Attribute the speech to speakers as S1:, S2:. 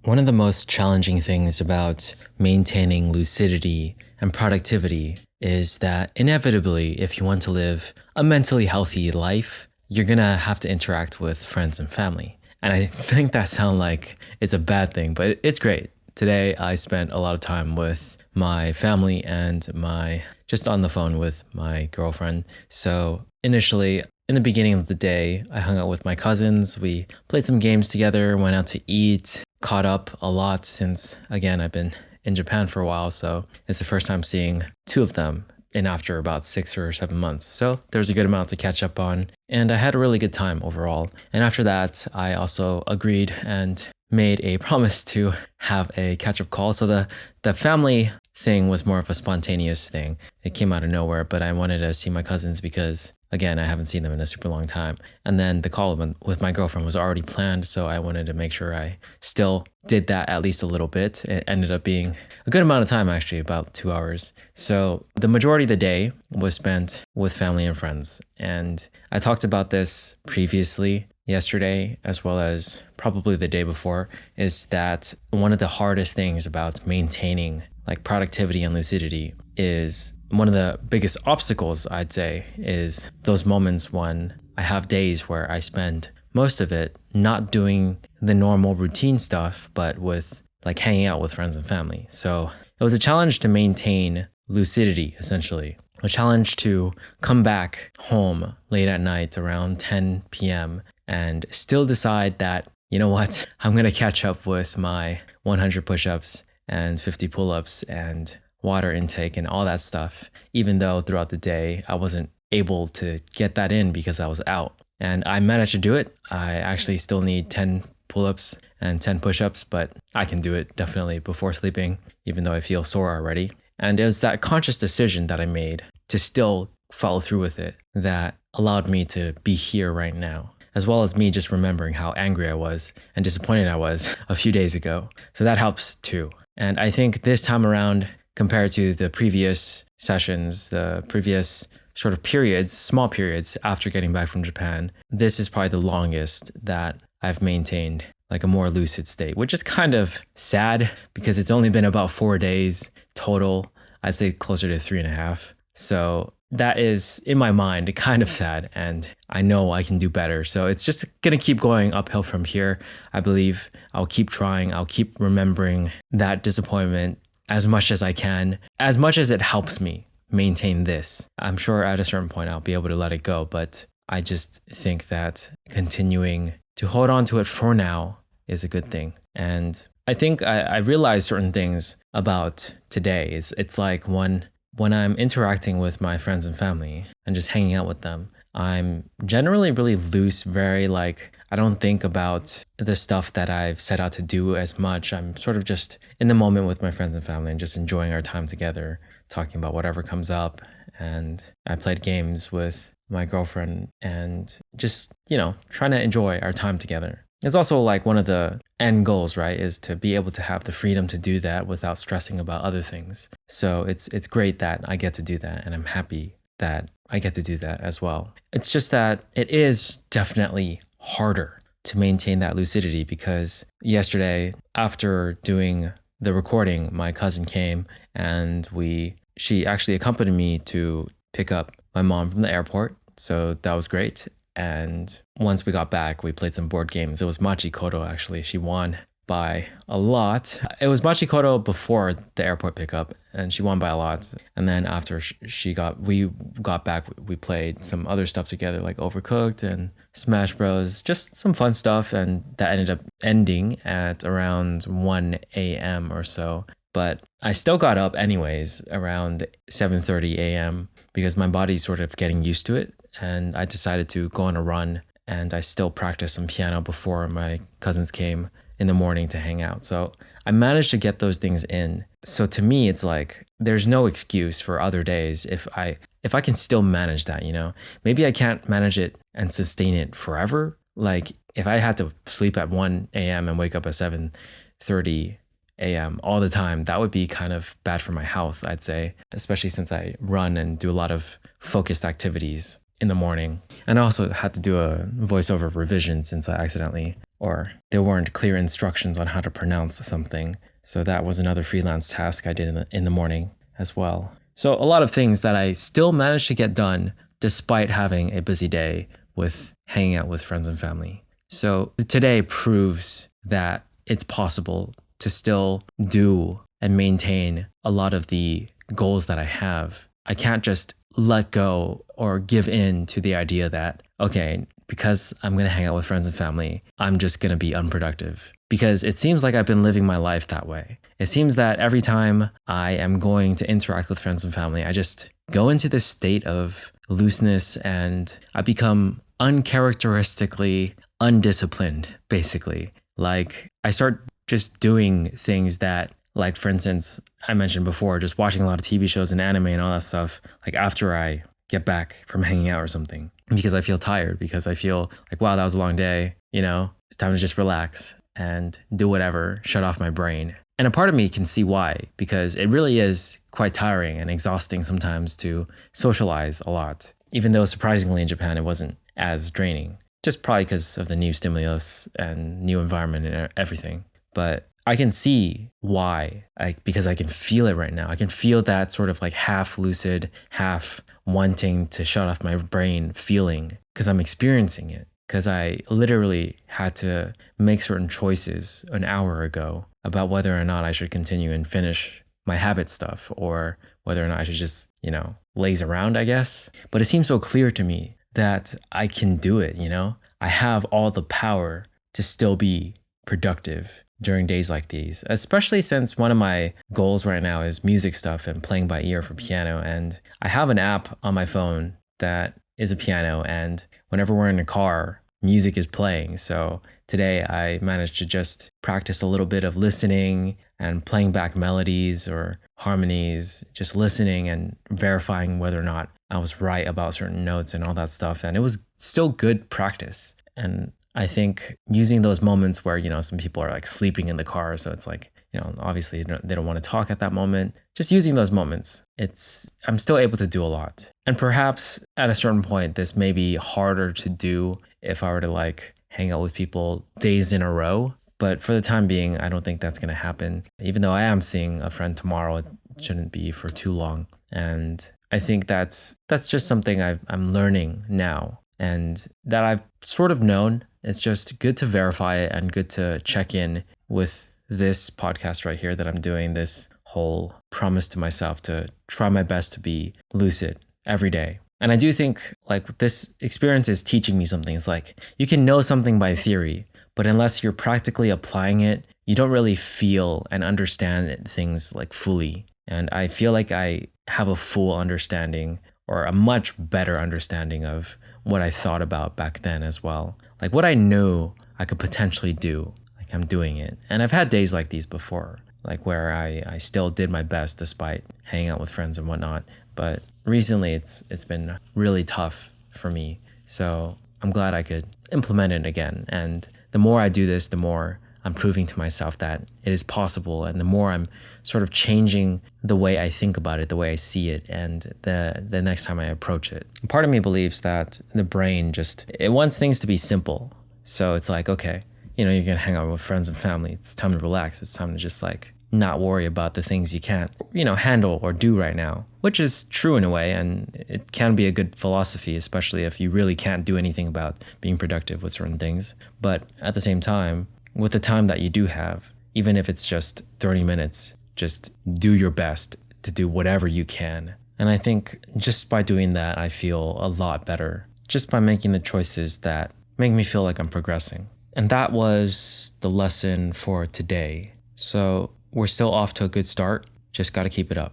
S1: One of the most challenging things about maintaining lucidity and productivity is that inevitably, if you want to live a mentally healthy life, you're gonna have to interact with friends and family. And I think that sounds like it's a bad thing, but it's great. Today, I spent a lot of time with my family and just on the phone with my girlfriend. So initially, in the beginning of the day, I hung out with my cousins. We played some games together, went out to eat, caught up a lot since, again, I've been in Japan for a while. So it's the first time seeing two of them in after about 6 or 7 months. So there's a good amount to catch up on. And I had a really good time overall. And after that, I also agreed and made a promise to have a catch-up call. So the family thing was more of a spontaneous thing. It came out of nowhere, but I wanted to see my cousins because, again, I haven't seen them in a super long time. And then the call with my girlfriend was already planned, so I wanted to make sure I still did that at least a little bit. It ended up being a good amount of time, actually, about 2 hours. So the majority of the day was spent with family and friends. And I talked about this previously yesterday, as well as probably the day before, is that one of the hardest things about maintaining like productivity and lucidity is one of the biggest obstacles, I'd say, is those moments when I have days where I spend most of it not doing the normal routine stuff, but with like hanging out with friends and family. So it was a challenge to maintain lucidity, essentially. A challenge to come back home late at night around 10 p.m. and still decide that, you know what, I'm going to catch up with my 100 push-ups and 50 pull-ups and water intake and all that stuff, even though throughout the day I wasn't able to get that in because I was out. And I managed to do it. I actually still need 10 pull-ups and 10 push-ups, but I can do it definitely before sleeping, even though I feel sore already. And it was that conscious decision that I made to still follow through with it that allowed me to be here right now, as well as me just remembering how angry I was and disappointed I was a few days ago. So that helps too. And I think this time around, compared to the previous sessions, the previous sort of periods, small periods after getting back from Japan, this is probably the longest that I've maintained like a more lucid state, which is kind of sad because it's only been about 4 days total. I'd say closer to 3.5. So that is, in my mind, kind of sad, and I know I can do better. So it's just gonna keep going uphill from here. I believe I'll keep trying. I'll keep remembering that disappointment as much as I can, as much as it helps me maintain this. I'm sure at a certain point I'll be able to let it go, but I just think that continuing to hold on to it for now is a good thing. And I think I realized certain things about today. It's like when I'm interacting with my friends and family and just hanging out with them, I'm generally really loose, very like, I don't think about the stuff that I've set out to do as much. I'm sort of just in the moment with my friends and family and just enjoying our time together, talking about whatever comes up. And I played games with my girlfriend and just, trying to enjoy our time together. It's also like one of the end goals, right, is to be able to have the freedom to do that without stressing about other things. So it's great that I get to do that, and I'm happy that I get to do that as well. It's just that it is definitely harder to maintain that lucidity because yesterday, after doing the recording, my cousin came and she actually accompanied me to pick up my mom from the airport. So that was great. And once we got back, we played some board games. It was Machi Kodo, actually. She won by a lot. It was Machi Kodo before the airport pickup, and she won by a lot. And then after we got back, we played some other stuff together, like Overcooked and Smash Bros. Just some fun stuff, and that ended up ending at around 1 a.m. or so. But I still got up anyways around 7:30 a.m. because my body's sort of getting used to it. And I decided to go on a run, and I still practiced some piano before my cousins came in the morning to hang out. So I managed to get those things in. So to me, it's like there's no excuse for other days if I can still manage that, Maybe I can't manage it and sustain it forever. Like if I had to sleep at 1 a.m. and wake up at 7:30 a.m. all the time, that would be kind of bad for my health, I'd say, especially since I run and do a lot of focused activities in the morning. And I also had to do a voiceover revision since I accidentally or there weren't clear instructions on how to pronounce something. So that was another freelance task I did in the morning as well. So a lot of things that I still managed to get done despite having a busy day with hanging out with friends and family. So today proves that it's possible to still do and maintain a lot of the goals that I have. I can't just let go or give in to the idea that, okay, because I'm going to hang out with friends and family, I'm just going to be unproductive. Because it seems like I've been living my life that way. It seems that every time I am going to interact with friends and family, I just go into this state of looseness and I become uncharacteristically undisciplined, basically. Like I start just doing things that, like for instance, I mentioned before, just watching a lot of TV shows and anime and all that stuff, like after I get back from hanging out or something, because I feel tired, because I feel like, wow, that was a long day, it's time to just relax and do whatever, shut off my brain. And a part of me can see why, because it really is quite tiring and exhausting sometimes to socialize a lot, even though surprisingly in Japan, it wasn't as draining, just probably because of the new stimulus and new environment and everything. But I can see why, because I can feel it right now. I can feel that sort of like half lucid, half wanting to shut off my brain feeling, because I'm experiencing it. Because I literally had to make certain choices an hour ago about whether or not I should continue and finish my habit stuff, or whether or not I should just, laze around, I guess. But it seems so clear to me that I can do it, I have all the power to still be productive during days like these, especially since one of my goals right now is music stuff and playing by ear for piano. And I have an app on my phone that is a piano, and whenever we're in a car, music is playing. So today I managed to just practice a little bit of listening and playing back melodies or harmonies, just listening and verifying whether or not I was right about certain notes and all that stuff. And it was still good practice. And I think using those moments where, some people are like sleeping in the car. So it's like, obviously they don't want to talk at that moment. Just using those moments, I'm still able to do a lot. And perhaps at a certain point, this may be harder to do if I were to like hang out with people days in a row. But for the time being, I don't think that's going to happen. Even though I am seeing a friend tomorrow, it shouldn't be for too long. And I think that's just something I'm learning now, and that I've sort of known. It's just good to verify it and good to check in with this podcast right here that I'm doing, this whole promise to myself to try my best to be lucid every day. And I do think like this experience is teaching me something. It's like you can know something by theory, but unless you're practically applying it, you don't really feel and understand things like fully. And I feel like I have a full understanding, or a much better understanding of what I thought about back then as well. Like what I knew I could potentially do, like I'm doing it. And I've had days like these before, like where I still did my best despite hanging out with friends and whatnot. But recently it's been really tough for me. So I'm glad I could implement it again. And the more I do this, the more I'm proving to myself that it is possible, and the more I'm sort of changing the way I think about it, the way I see it, and the next time I approach it. Part of me believes that the brain it wants things to be simple. So it's like, okay, you're gonna hang out with friends and family. It's time to relax. It's time to just like not worry about the things you can't, handle or do right now, which is true in a way. And it can be a good philosophy, especially if you really can't do anything about being productive with certain things. But at the same time, with the time that you do have, even if it's just 30 minutes, just do your best to do whatever you can. And I think just by doing that, I feel a lot better, just by making the choices that make me feel like I'm progressing. And that was the lesson for today. So we're still off to a good start. Just got to keep it up.